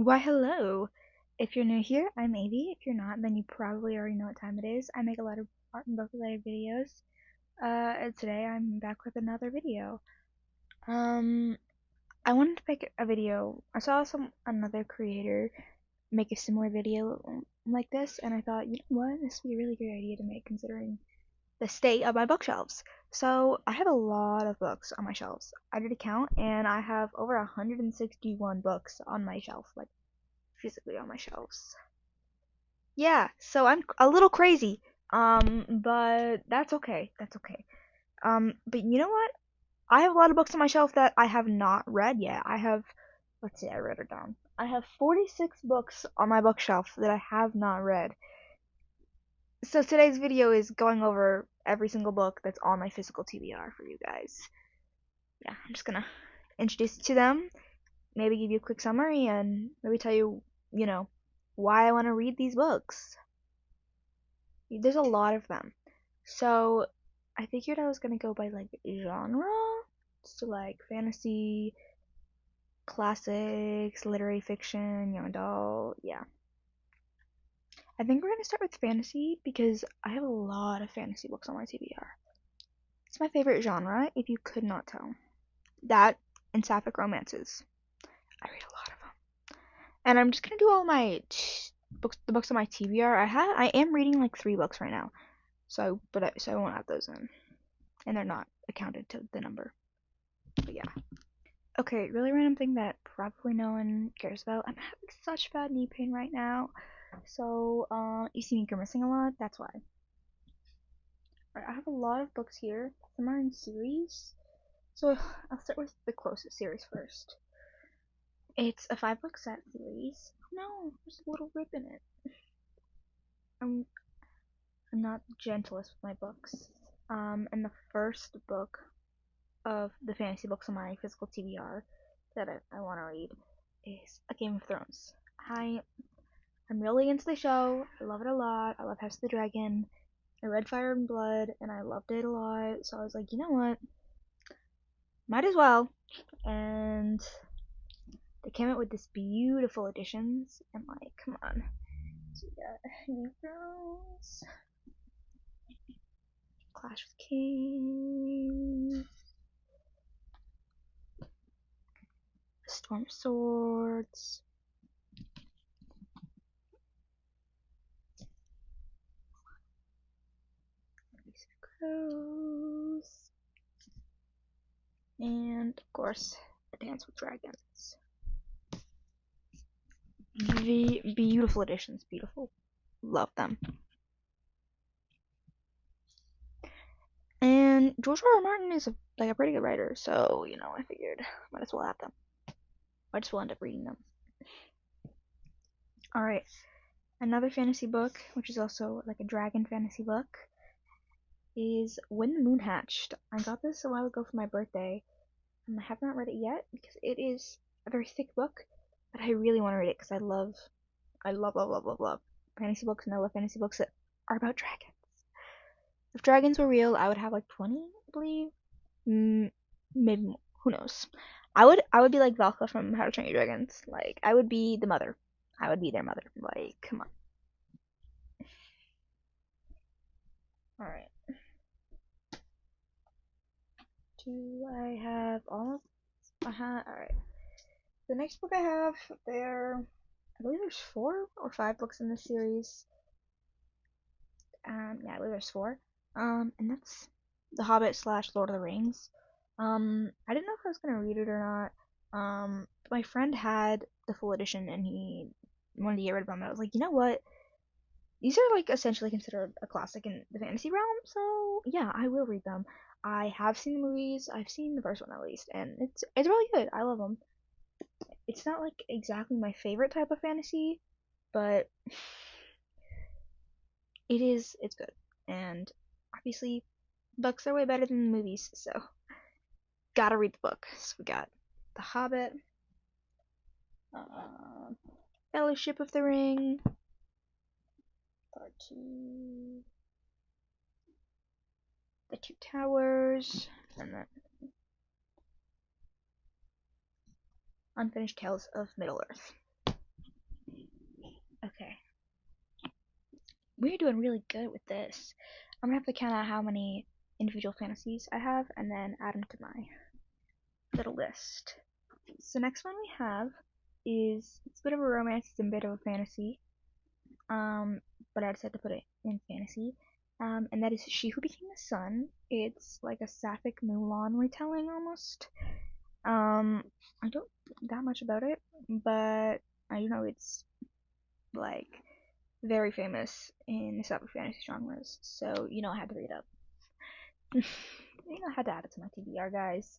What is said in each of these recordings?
Why, hello! If you're new here, I'm Avi. If you're not, then you probably already know what time it is. I make a lot of art and book related videos. And today I'm back with another video. Um, I wanted to make a video. I saw another creator make a similar video like this, and I thought, you know what, this would be a really great idea to make considering the state of my bookshelves. So I have a lot of books on my shelves. I did a count, and I have over 161 books on my shelf, like physically on my shelves. Yeah, so I'm a little crazy. But that's okay. That's okay. But you know what? I have a lot of books on my shelf that I have not read yet. Let's see, I wrote it down. I have 46 books on my bookshelf that I have not read. So today's video is going over every single book that's on my physical TBR for you guys. Yeah, I'm just gonna introduce you to them, maybe give you a quick summary, and maybe tell you, why I want to read these books. There's a lot of them. So I figured I was gonna go by like genre. So like fantasy, classics, literary fiction, young adult, yeah. I think we're gonna start with fantasy because I have a lot of fantasy books on my TBR. It's my favorite genre, if you could not tell. That and sapphic romances. I read a lot of them. And I'm just gonna do all my books, the books on my TBR. I am reading like 3 books right now. So I won't add those in, and they're not accounted to the number. But yeah. Okay, really random thing that probably no one cares about. I'm having such bad knee pain right now, so you see me grimacing a lot. That's why. Alright, I have a lot of books here. Some are in series, so I'll start with the closest series first. It's a 5-book set series. No, there's a little rip in it. I'm I'm not the gentlest with my books. And the first book of the fantasy books on my physical TBR that I want to read is A Game of Thrones. I'm really into the show. I love it a lot. I love House of the Dragon. I read Fire and Blood, and I loved it a lot. So I was like, you know what? Might as well. And they came out with this beautiful editions, and like, come on. So we got Game of Thrones, Clash of Kings, Storm of Swords, Crows, and of course, A Dance with Dragons. Beautiful editions, beautiful. Love them. And George R. R. Martin is like a pretty good writer, so I figured might as well have them. Might as well end up reading them. All right, another fantasy book, which is also like a dragon fantasy book, is When the Moon Hatched. I got this a while ago for my birthday, and I have not read it yet because it is a very thick book, but I really want to read it because I love, love fantasy books, and I love fantasy books that are about dragons. If dragons were real, I would have like 20, I believe. Maybe more. Who knows? I would be like Valka from How to Train Your Dragons. Like I would be the mother. I would be their mother. Like come on. All right. Do I have all of? All right. The next book I have I believe there's 4 or 5 books in this series. Yeah, I believe there's 4. And that's The Hobbit / Lord of the Rings. I didn't know if I was gonna read it or not. My friend had the full edition and he wanted to get rid of them. I was like, you know what? These are like essentially considered a classic in the fantasy realm, so yeah, I will read them. I have seen the movies. I've seen the first one at least, and it's really good. I love them. It's not like exactly my favorite type of fantasy, but it's good. And obviously, books are way better than the movies, so gotta read the book. So we got The Hobbit, uh, Fellowship of the Ring, Part 2, The Two Towers, and then Unfinished Tales of Middle Earth. we're doing really good with this. I'm gonna have to count out how many individual fantasies I have and then add them to my little list. So next one we have is it's a bit of a romance, it's a bit of a fantasy. But I decided to put it in fantasy. And that is She Who Became the Sun. It's like a sapphic Mulan retelling almost. I don't know that much about it, but I do know it's like very famous in the sapphic fantasy genres. So I had to read it up. I had to add it to my TBR, guys.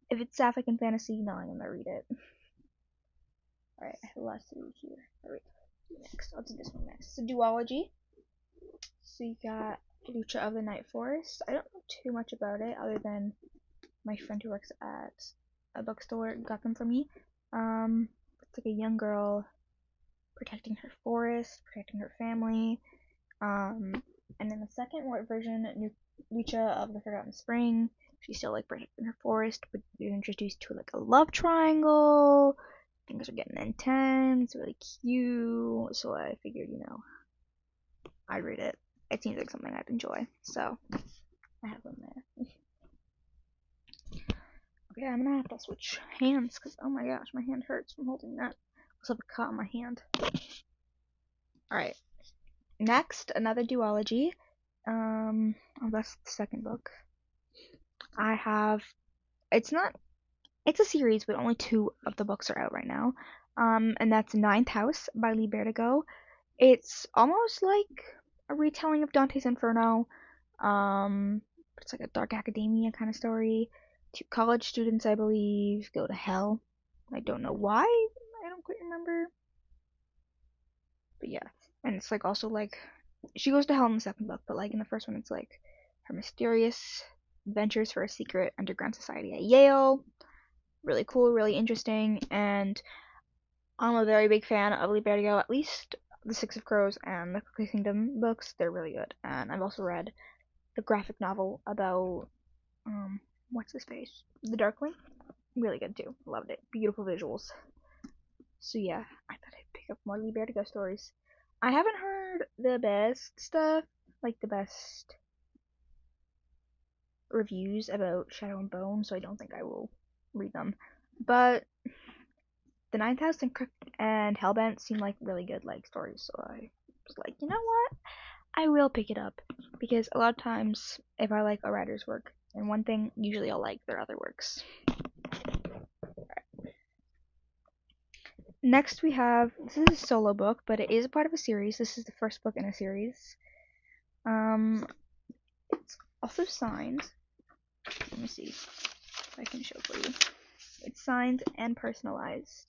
If it's sapphic and fantasy, I'm gonna read it. Alright, I have a lot to read here. Alright, next. I'll do this one next. So duology. So you got Lucha of the Night Forest. I don't know too much about it other than my friend who works at a bookstore got them for me. It's like a young girl protecting her forest, protecting her family. And then the second version, Lucha of the Forgotten Spring, she's still like protecting her forest, but you're introduced to like a love triangle. Things are getting intense, really cute. So I figured, I'd read it. It seems like something I'd enjoy, so I have them there. Okay, I'm gonna have to switch hands because oh my gosh, my hand hurts from holding that. I also have a cut on my hand. Alright, next, another duology. That's the second book. It's a series, but only 2 of the books are out right now. And that's Ninth House by Lee Bertigo. It's almost like a retelling of Dante's Inferno. It's like a dark academia kind of story. 2 college students, I believe, go to hell. I don't know why. I don't quite remember. But yeah, and it's like also like she goes to hell in the second book, but like in the first one, it's like her mysterious adventures for a secret underground society at Yale. Really cool, really interesting, and I'm a very big fan of Lee Bertigo. At least the Six of Crows and the Cookie Kingdom books, they're really good. And I've also read the graphic novel about what's his face, the Darkling. Really good too. Loved it. Beautiful visuals. So yeah, I thought I'd pick up more Lee Bertigo stories. I haven't heard the best stuff, like the best reviews about Shadow and Bone, so I don't think I will read them. But the Ninth House and Hellbent seem like really good like stories, so I was like, you know what? I will pick it up because a lot of times if I like a writer's work and one thing, usually I'll like their other works. Next we have this is a solo book, but it is a part of a series. This is the first book in a series. It's also signed. Let me see if I can show for you. It's signed and personalized.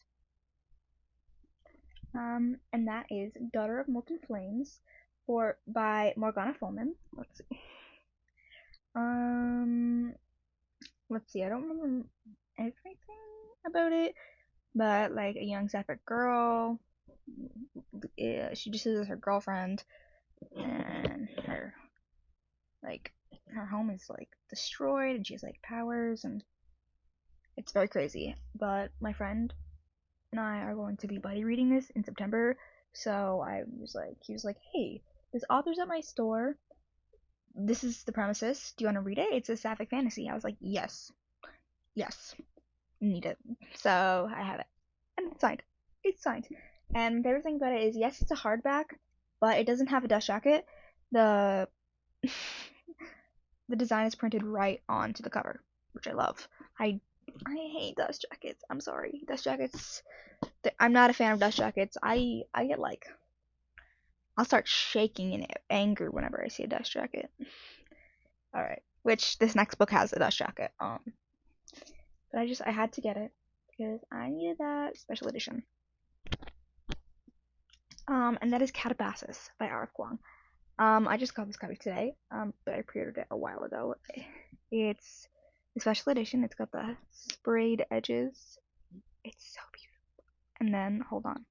And that is Daughter of Molten Flames by Morgana Fulman. Let's see. Let's see. I don't remember everything about it, but like a young sapphic girl. She just is her girlfriend, and her home is like destroyed, and she has like powers, and it's very crazy. But my friend and I are going to be buddy reading this in September, so he was like, hey, this author's at my store. This is the premises. Do you want to read it? It's a sapphic fantasy. I was like, yes, need it. So I have it, and it's signed. It's signed. And the favorite thing about it is, yes, it's a hardback, but it doesn't have a dust jacket. The the design is printed right onto the cover, which I love. I hate dust jackets. I'm sorry, dust jackets. I'm not a fan of dust jackets. I get like I'll start shaking in anger whenever I see a dust jacket. All right, which this next book has a dust jacket. But I had to get it because I needed that special edition. And that is Catabasis by Arif Kwang. I just got this copy today, but I pre-ordered it a while ago. It's the special edition. It's got the sprayed edges. It's so beautiful. And then, hold on.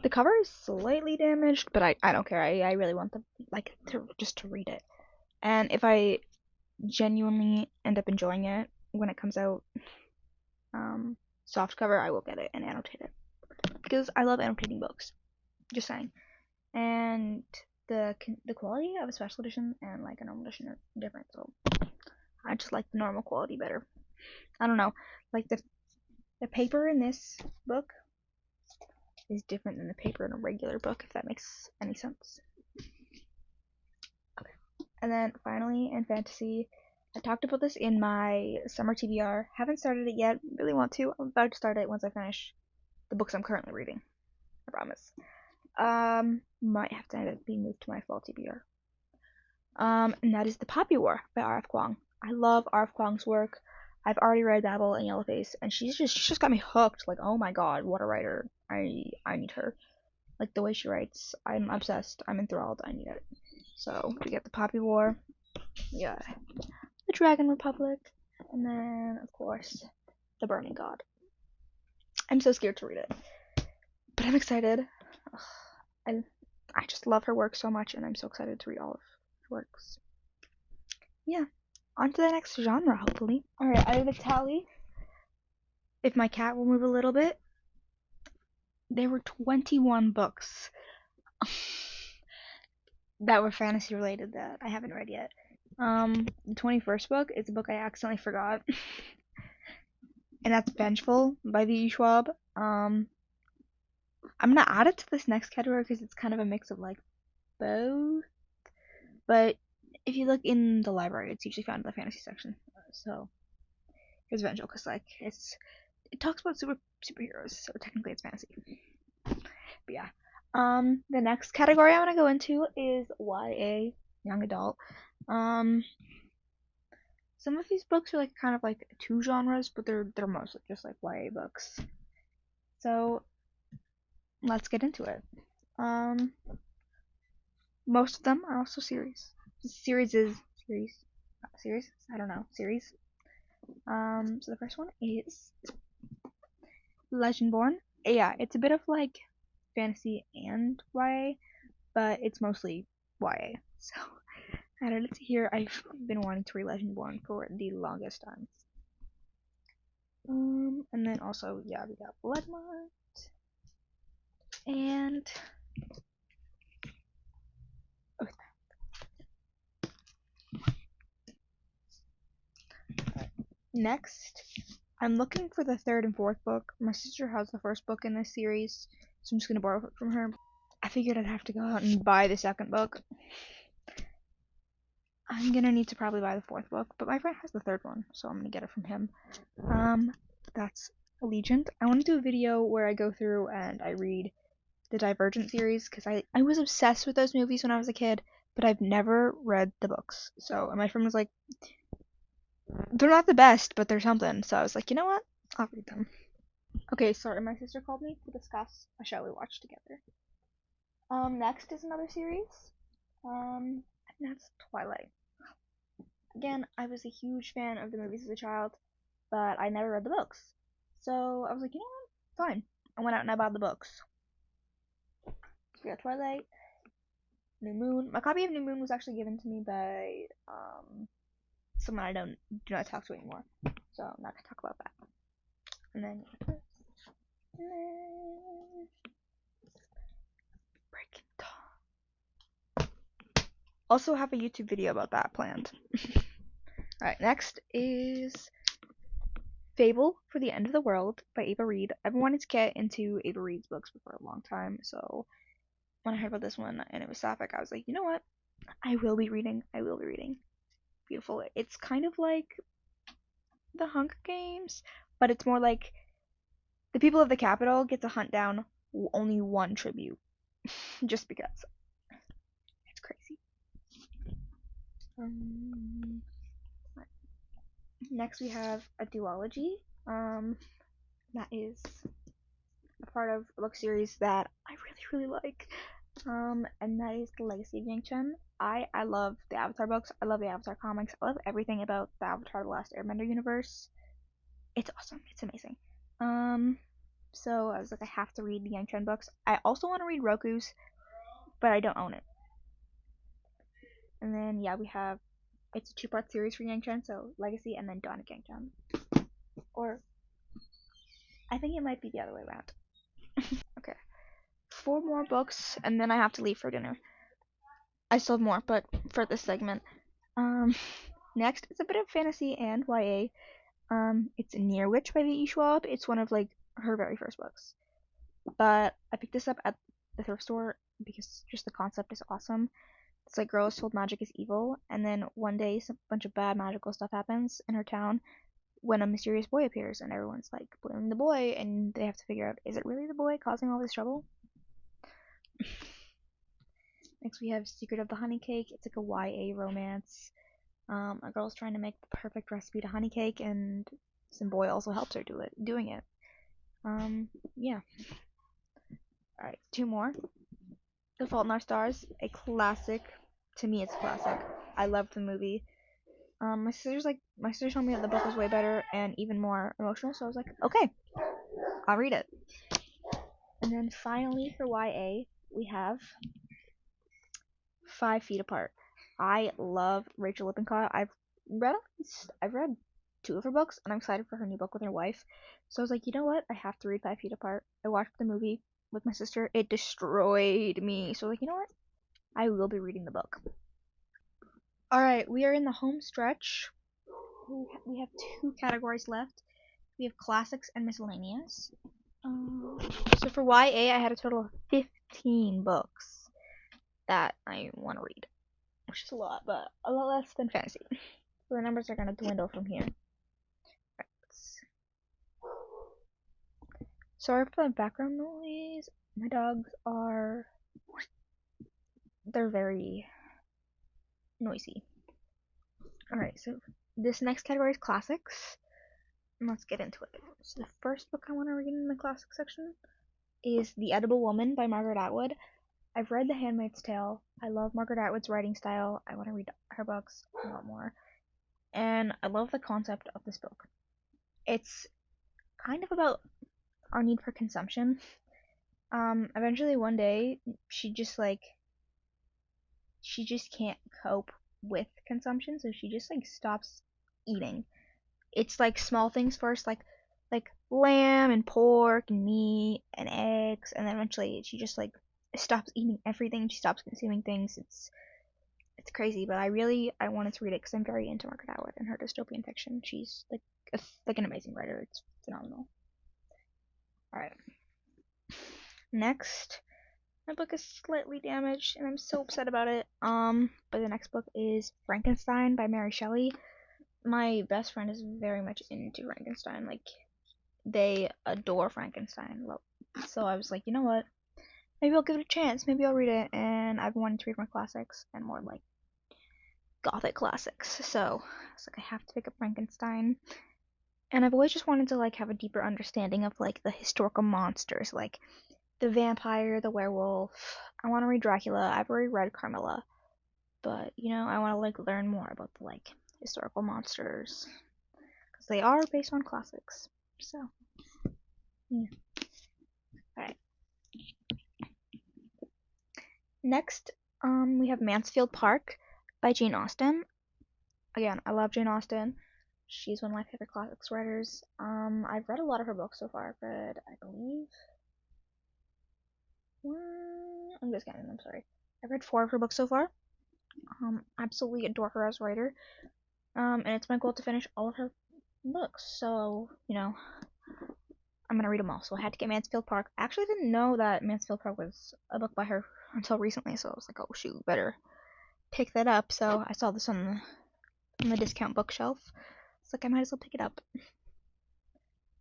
The cover is slightly damaged, but I don't care. I really want to read it. And if I genuinely end up enjoying it when it comes out, soft cover, I will get it and annotate it because I love annotating books. Just saying. And the quality of a special edition and like a normal edition are different, so I just like the normal quality better. I don't know, like the paper in this book is different than the paper in a regular book, if that makes any sense. Okay. And then finally in fantasy, I talked about this in my summer TBR. Haven't started it yet. Really want to. I'm about to start it once I finish the books I'm currently reading. I promise. Might have to end up being moved to my fall TBR. And that is The Poppy War by R.F. Kuang. I love R.F. Kuang's work. I've already read Babel and Yellowface, and she's just got me hooked. Like, oh my god, what a writer! I need her. Like the way she writes, I'm obsessed. I'm enthralled. I need it. So we get The Poppy War. Yeah, The Dragon Republic, and then of course The Burning God. I'm so scared to read it, but I'm excited. And I just love her work so much, and I'm so excited to read all of her works. Yeah, on to the next genre, hopefully. Alright, I have a tally. If my cat will move a little bit, there were 21 books that were fantasy related that I haven't read yet. The 21st book is a book I accidentally forgot, and that's Vengeful by V.E. Schwab. I'm gonna add it to this next category because it's kind of a mix of like both. But if you look in the library, it's usually found in the fantasy section. So here's Vengeful because like it talks about superheroes, so technically it's fantasy. But yeah. The next category I want to go into is YA, young adult. Some of these books are like kind of like two genres, but they're mostly just like YA books. So let's get into it. Most of them are also series. Series. I don't know, series. So the first one is Legendborn. Yeah, it's a bit of like fantasy and YA, but it's mostly YA. So added it to here. I've been wanting to read Legendborn for the longest time. And then also, yeah, we got Bloodmart and next, I'm looking for the third and fourth book. My sister has the first book in this series, so I'm just gonna borrow it from her. I figured I'd have to go out and buy the second book. I'm gonna need to probably buy the fourth book, but my friend has the third one, so I'm gonna get it from him. That's Allegiant. I want to do a video where I go through and I read the Divergent series because I was obsessed with those movies when I was a kid, but I've never read the books. So my friend was like, they're not the best, but they're something. So I was like, you know what? I'll read them. Okay, sorry, my sister called me to discuss a show we watched together. Next is another series. And that's Twilight. Again, I was a huge fan of the movies as a child, but I never read the books. So I was like, you know what? Fine. I went out and I bought the books. We got Twilight, New Moon. My copy of New Moon was actually given to me by someone I do not talk to anymore. So I'm not gonna talk about that. And then Breaking Dawn. Also have a YouTube video about that planned. Alright, next is Fable for the End of the World by Ava Reed. I've been wanting to get into Ava Reed's books for a long time, so when I heard about this one and it was sapphic, I was like, you know what? I will be reading. Beautiful. It's kind of like the Hunger Games, but it's more like the people of the capital get to hunt down only one tribute, just because. It's crazy. Next we have a duology. That is a part of a book series that I really like. And that is The Legacy of Yang Chen. I love the Avatar books. I love the Avatar comics. I love everything about the Avatar: The Last Airbender universe. It's awesome. It's amazing. So I was like, I have to read the Yang Chen books. I also want to read Roku's, but I don't own it. And then yeah, we have it's a two-part series for Yang Chen, so Legacy and then Dawn of Yang Chen. Or I think it might be the other way around. Okay, 4 more books, and then I have to leave for dinner. I still have more, but for this segment. Um, Next is a bit of fantasy and YA. It's Near Witch by V.E. Schwab. It's one of like her very first books. But I picked this up at the thrift store because just the concept is awesome. It's like girls told magic is evil, and then one day some bunch of bad magical stuff happens in her town when a mysterious boy appears, and everyone's like blaming the boy, and they have to figure out, is it really the boy causing all this trouble? Next we have Secret of the Honey Cake. It's like a YA romance. A girl's trying to make the perfect recipe to honey cake, and some boy also helps her doing it. Yeah. All right, 2 more. The Fault in Our Stars, a classic. To me, it's a classic. I loved the movie. My sister told me that the book was way better and even more emotional, so I was like, okay, I'll read it. And then finally for YA, we have 5 Feet Apart. I love Rachel Lippincott. I've read 2 of her books, and I'm excited for her new book with her wife. So I was like, you know what? I have to read 5 Feet Apart. I watched the movie with my sister. It destroyed me. So I was like, you know what? I will be reading the book. Alright, we are in the home stretch. We have 2 categories left. We have classics and miscellaneous. So for YA, I had a total of 15 books that I want to read, which is a lot, but a lot less than fantasy. So the numbers are going to dwindle from here. Right. Sorry for the background noise. My dogs they're very noisy. Alright, so this next category is classics. And let's get into it. So the first book I want to read in the classic section is The Edible Woman by Margaret Atwood. I've read The Handmaid's Tale. I love Margaret Atwood's writing style. I want to read her books a lot more. And I love the concept of this book. It's kind of about our need for consumption. Eventually one day she just can't cope with consumption, so she just like stops eating. It's like small things first, like lamb and pork and meat and eggs, and then eventually she just like stops eating everything. She stops consuming things. It's crazy, but I wanted to read it because I'm very into Margaret Atwood and her dystopian fiction. She's like an amazing writer. It's phenomenal. All right. Next, my book is slightly damaged, and I'm so upset about it. But the next book is Frankenstein by Mary Shelley. My best friend is very much into Frankenstein. Like, they adore Frankenstein. So I was like, you know what? Maybe I'll give it a chance. Maybe I'll read it. And I've wanted to read more classics and more like gothic classics. So it's like I have to pick up Frankenstein. And I've always just wanted to like have a deeper understanding of like the historical monsters, like the vampire, the werewolf. I want to read Dracula. I've already read Carmilla, but I want to like learn more about the like historical monsters because they are based on classics. So yeah. All right. Next, we have Mansfield Park by Jane Austen. Again, I love Jane Austen. She's one of my favorite classics writers. I've read a lot of her books so far. I've read, I believe, I'm just counting. I'm sorry. I've read 4 of her books so far. Absolutely adore her as a writer. And it's my goal to finish all of her books. So, I'm gonna read them all. So I had to get Mansfield Park. I actually didn't know that Mansfield Park was a book by her until recently. So I was like, oh shoot, better pick that up. So I saw this on the discount bookshelf. It's like I might as well pick it up.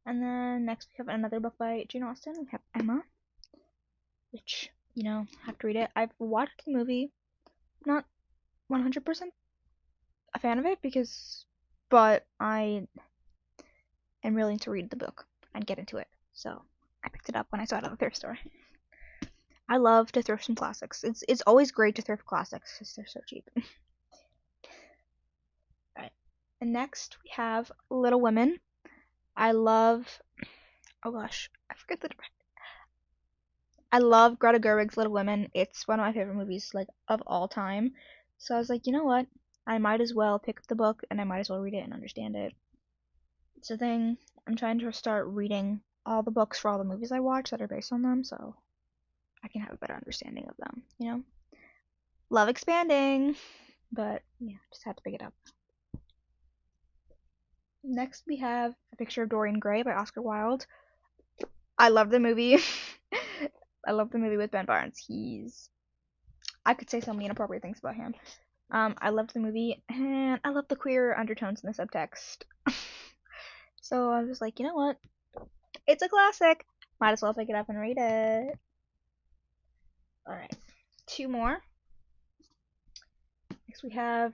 And then next we have another book by Jane Austen. We have Emma, which have to read it. I've watched the movie. Not 100% a fan of it but I am willing to read the book and get into it. So I picked it up when I saw it at the thrift store. I love to thrift some classics. It's always great to thrift classics because they're so cheap. Alright. And next we have Little Women. I love Oh gosh, I forget the. I love Greta Gerwig's Little Women. It's one of my favorite movies, like, of all time. So I was like, you know what? I might as well pick up the book and I might as well read it and understand it. It's a thing. I'm trying to start reading all the books for all the movies I watch that are based on them, so I can have a better understanding of them, you know? Love expanding, but yeah, just had to pick it up. Next, we have A Picture of Dorian Gray by Oscar Wilde. I love the movie. I love the movie with Ben Barnes. I could say so many inappropriate things about him. I loved the movie, and I love the queer undertones in the subtext. So I was like, you know what? It's a classic. Might as well pick it up and read it. Alright, two more. Next we have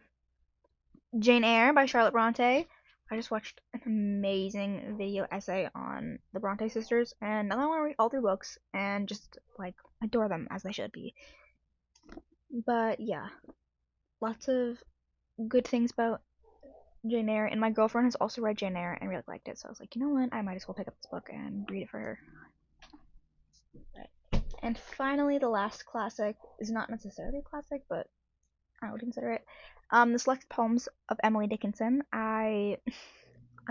Jane Eyre by Charlotte Bronte. I just watched an amazing video essay on the Bronte sisters, and now I want to read all their books and just, like, adore them as they should be. But yeah, lots of good things about Jane Eyre, and my girlfriend has also read Jane Eyre and really liked it, so I was like, you know what, I might as well pick up this book and read it for her. Right. And finally, the last classic is not necessarily a classic, but I would consider it. The Selected Poems of Emily Dickinson. I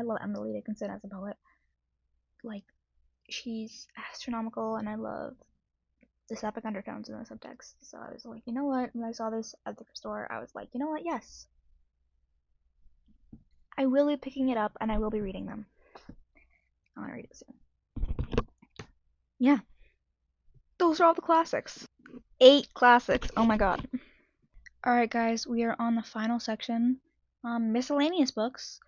love Emily Dickinson as a poet. Like, she's astronomical, and I love this epic undertones in the subtext. So I was like, you know what? When I saw this at the store, I was like, you know what? Yes, I will be picking it up, and I will be reading them. I want to read it soon. Yeah, those are all the classics. 8 classics. Oh my god. Alright, guys, we are on the final section. Miscellaneous books.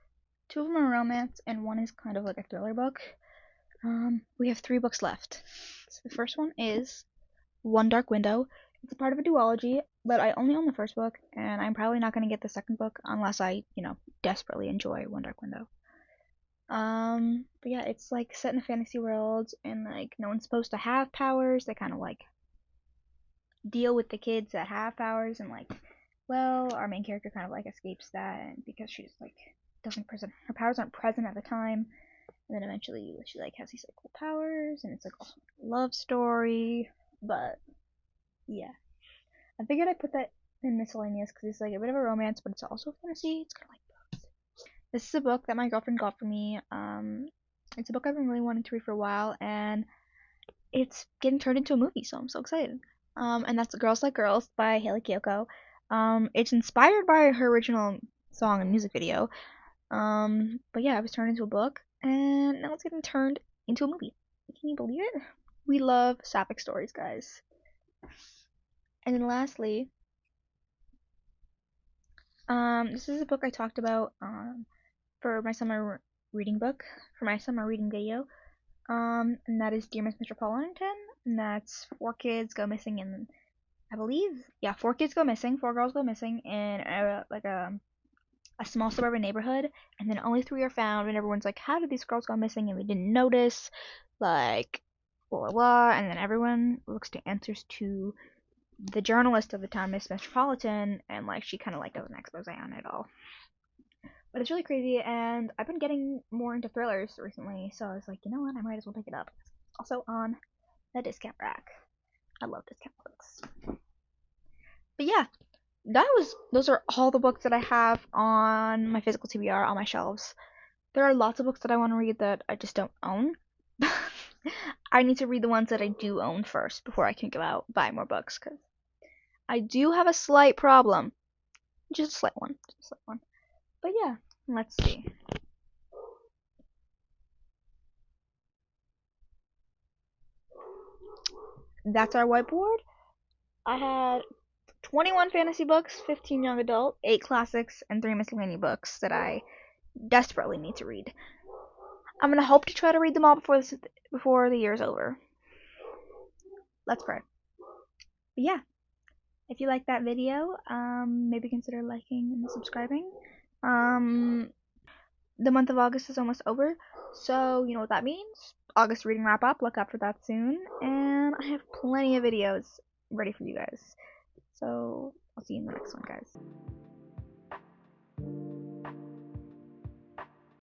2 of them are romance, and 1 is kind of like a thriller book. We have 3 books left. So the first one is One Dark Window. It's a part of a duology, but I only own the first book, and I'm probably not going to get the second book unless I, desperately enjoy One Dark Window. But yeah, it's like set in a fantasy world, and like no one's supposed to have powers. They kind of like deal with the kids that have powers, and like, well, our main character kind of like escapes that, and because she's like doesn't present her powers aren't present at the time, and then eventually she like has these like cool powers, and it's like also a love story. But yeah, I figured I'd put that in miscellaneous because it's like a bit of a romance, but it's also fantasy. It's kind of like both. This is a book that my girlfriend got for me. It's a book I've been really wanting to read for a while, and it's getting turned into a movie, so I'm so excited. And that's Girls Like Girls by Hayley Kiyoko. It's inspired by her original song and music video. But yeah, it was turned into a book, and now it's getting turned into a movie. Can you believe it? We love sapphic stories, guys. And then lastly, this is a book I talked about for my summer reading book, for my summer reading video. And that is Dear Miss Mr. Pollington, and that's 4 kids go missing in, I believe, yeah, 4 kids go missing, 4 girls go missing in a small suburban neighborhood, and then only 3 are found, and everyone's like, how did these girls go missing, and we didn't notice, like, blah blah blah, and then everyone looks to answers to the journalist of the time, Miss Metropolitan, and like she kind of like does an expose on it all. But it's really crazy, and I've been getting more into thrillers recently, so I was like, you know what, I might as well pick it up. Also on the discount rack. I love discount books. But yeah, those are all the books that I have on my physical TBR on my shelves. There are lots of books that I want to read that I just don't own. I need to read the ones that I do own first before I can go out buy more books, because I do have a slight problem. Just a slight one. Just a slight one. But yeah, let's see. That's our whiteboard. I had 21 fantasy books, 15 young adult, 8 classics, and 3 miscellaneous books that I desperately need to read. I'm gonna hope to try to read them all before the year's over. Let's pray. But yeah, if you like that video, maybe consider liking and subscribing. The month of August is almost over, so you know what that means. August reading wrap up, look up for that soon, and I have plenty of videos ready for you guys. So I'll see you in the next one, guys.